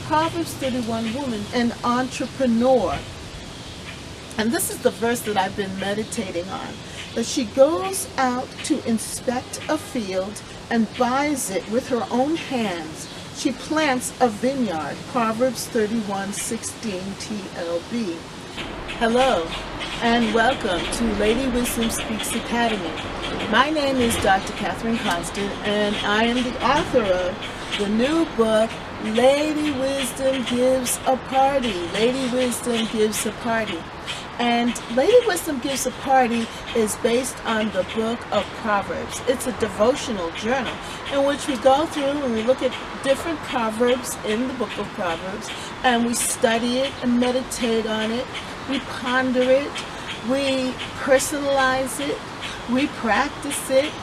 Proverbs 31 woman, an entrepreneur. And this is the verse that I've been meditating on. That she goes out to inspect a field and buys it with her own hands. She plants a vineyard. Proverbs 31:16 TLB. Hello and welcome to Lady Wisdom Speaks Academy. My name is Dr. Catherine Constant, and I am the author of the new book, Lady Wisdom Gives a Party. Lady Wisdom Gives a Party. And Lady Wisdom Gives a Party is based on the book of Proverbs. It's a devotional journal in which we go through and we look at different proverbs in the book of Proverbs, and we study it and meditate on it. We ponder it. We personalize it. We practice it.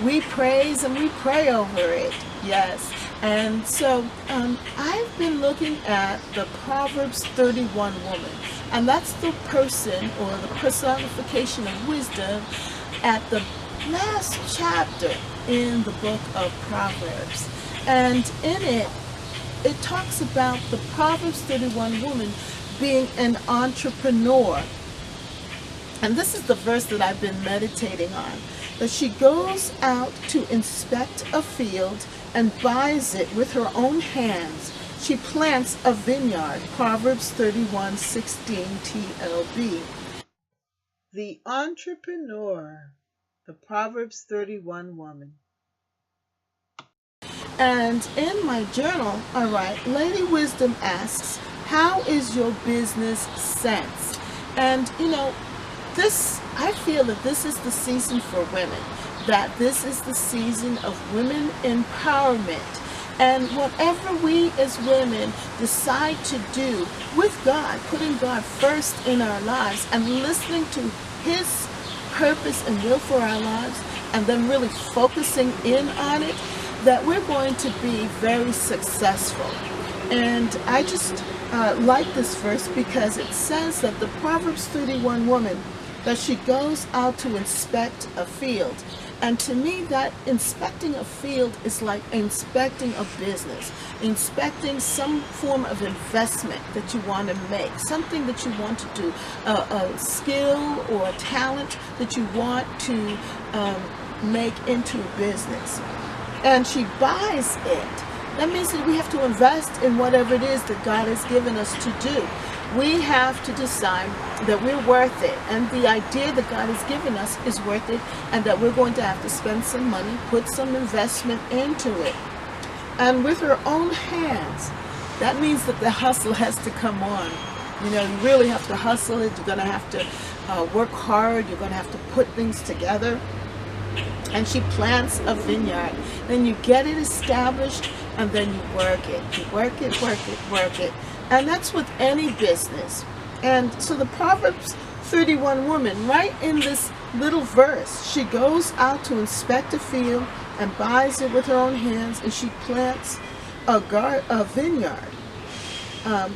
We praise and we pray over it. Yes. And so I've been looking at the Proverbs 31 woman. And that's the person or the personification of wisdom at the last chapter in the book of Proverbs. And in it, it talks about the Proverbs 31 woman being an entrepreneur. And this is the verse that I've been meditating on. That she goes out to inspect a field and buys it with her own hands. She plants a vineyard. Proverbs 31:16 TLB. The entrepreneur, the Proverbs 31 woman. And in my journal, I write, Lady Wisdom asks, how is your business sense? And I feel that this is the season for women, that this is the season of women empowerment. And whatever we as women decide to do with God, putting God first in our lives and listening to His purpose and will for our lives, and then really focusing in on it, that we're going to be very successful. And I just like this verse because it says that the Proverbs 31 woman, that she goes out to inspect a field. And to me, that inspecting a field is like inspecting a business, inspecting some form of investment that you want to make, something that you want to do, a skill or a talent that you want to make into a business. And she buys it. That means that we have to invest in whatever it is that God has given us to do. We have to decide that we're worth it, and the idea that God has given us is worth it, and that we're going to have to spend some money, put some investment into it. And with her own hands, that means that the hustle has to come on. You really have to hustle it. You're going to have to work hard. You're going to have to put things together. And she plants a vineyard. Then you get it established, and then you work it. You work it, work it, work it. And that's with any business. And so the Proverbs 31 woman, right in this little verse, she goes out to inspect a field and buys it with her own hands, and she plants a vineyard.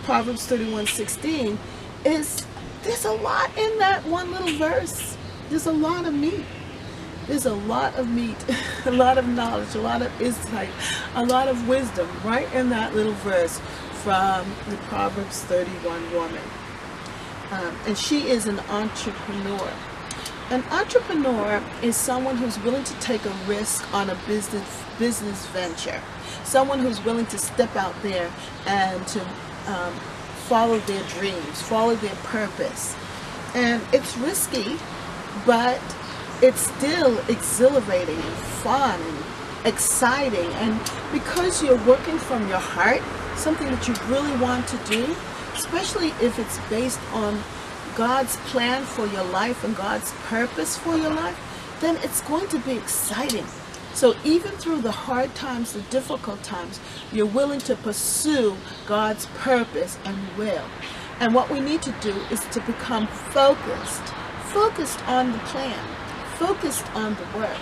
Proverbs 31:16 there's a lot in that one little verse. There's a lot of meat. There's a lot of meat, a lot of knowledge, a lot of insight, a lot of wisdom right in that little verse from the Proverbs 31 woman. And she is an entrepreneur. An entrepreneur is someone who's willing to take a risk on a business venture. Someone who's willing to step out there and to follow their dreams, follow their purpose. And it's risky, but it's still exhilarating and fun and exciting. And because you're working from your heart, something that you really want to do, especially if it's based on God's plan for your life and God's purpose for your life, then it's going to be exciting. So even through the hard times, the difficult times, you're willing to pursue God's purpose and will. And what we need to do is to become focused on the plan, focused on the work.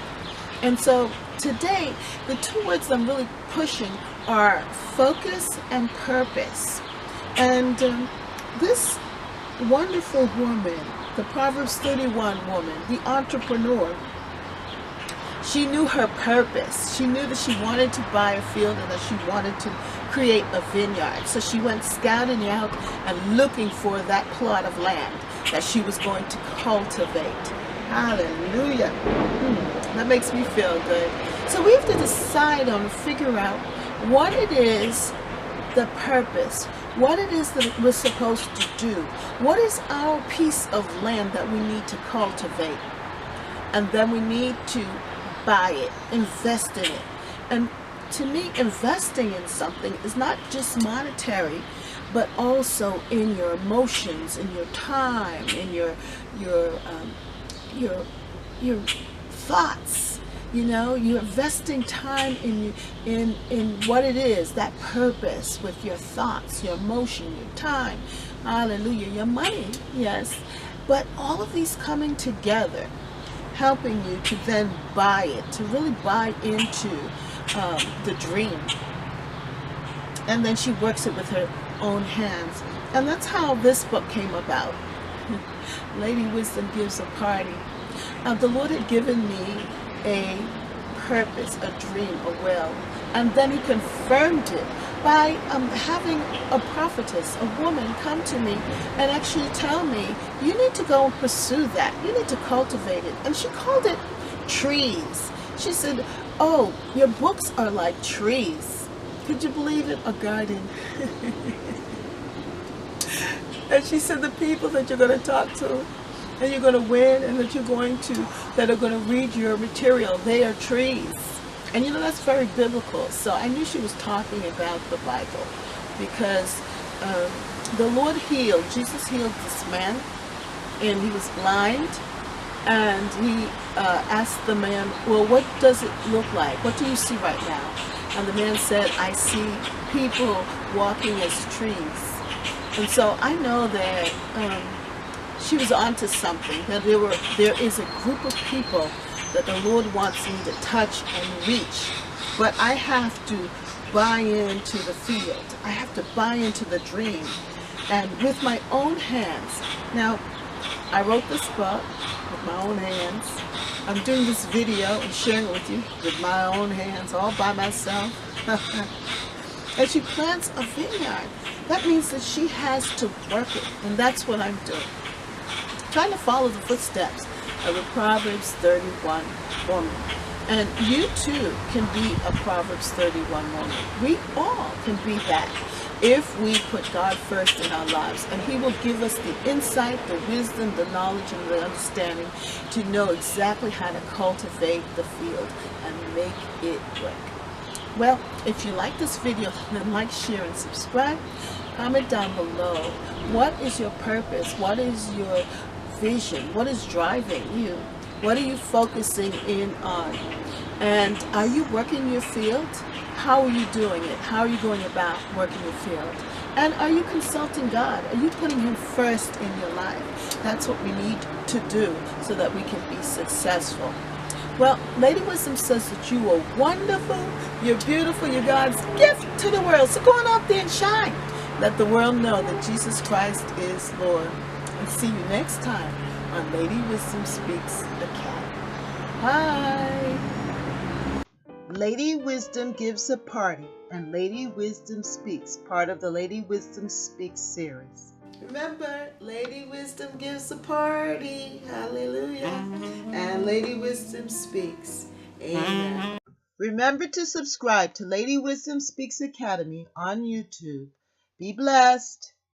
And so today, the two words I'm really pushing are focus and purpose. And this wonderful woman, the Proverbs 31 woman, the entrepreneur, she knew her purpose. She knew that she wanted to buy a field and that she wanted to create a vineyard. So she went scouting out and looking for that plot of land that she was going to cultivate. Hallelujah. That makes me feel good. So we have to decide on, figure out what it is, the purpose, what it is that we're supposed to do. What is our piece of land that we need to cultivate? And then we need to buy it, invest in it. And to me, investing in something is not just monetary, but also in your emotions, in your time, in your thoughts. You know, you're investing time in what it is, that purpose, with your thoughts, your emotion, your time, hallelujah, your money, yes. But all of these coming together, helping you to then buy it, to really buy into the dream. And then she works it with her own hands. And that's how this book came about. Lady Wisdom Gives a Party. The Lord had given me a purpose, a dream, a will, and then he confirmed it by having a prophetess, a woman, come to me and actually tell me, you need to go and pursue that. You need to cultivate it. And she called it trees. She said, oh, your books are like trees. Could you believe it? A garden. And she said, the people that you're going to talk to and you're going to win and that are going to read your material, they are trees. And you know, that's very biblical. So I knew she was talking about the Bible, because the Lord healed, Jesus healed this man, and he was blind, and he asked the man, well, what does it look like? What do you see right now? And the man said, I see people walking as trees. And so I know that she was onto something, that there is a group of people that the Lord wants me to touch and reach. But I have to buy into the field. I have to buy into the dream. And with my own hands. Now, I wrote this book with my own hands. I'm doing this video and sharing it with you with my own hands, all by myself. And she plants a vineyard. That means that she has to work it. And that's what I'm doing. Trying to follow the footsteps of a Proverbs 31 woman. And you too can be a Proverbs 31 woman. We all can be that if we put God first in our lives. And he will give us the insight, the wisdom, the knowledge, and the understanding to know exactly how to cultivate the field and make it work. Well, if you like this video, then like, share, and subscribe. Comment down below. What is your purpose? What is your vision? What is driving you? What are you focusing in on? And are you working your field? How are you doing it? How are you going about working your field? And are you consulting God? Are you putting him first in your life? That's what we need to do so that we can be successful. Well, Lady Wisdom says that you are wonderful, you're beautiful, you're God's gift to the world. So go on out there and shine. Let the world know that Jesus Christ is Lord. And see you next time on Lady Wisdom Speaks Academy. Bye. Lady Wisdom Gives a Party and Lady Wisdom Speaks, part of the Lady Wisdom Speaks series. Remember, Lady Wisdom gives a party, hallelujah, and Lady Wisdom Speaks, amen. Remember to subscribe to Lady Wisdom Speaks Academy on YouTube. Be blessed.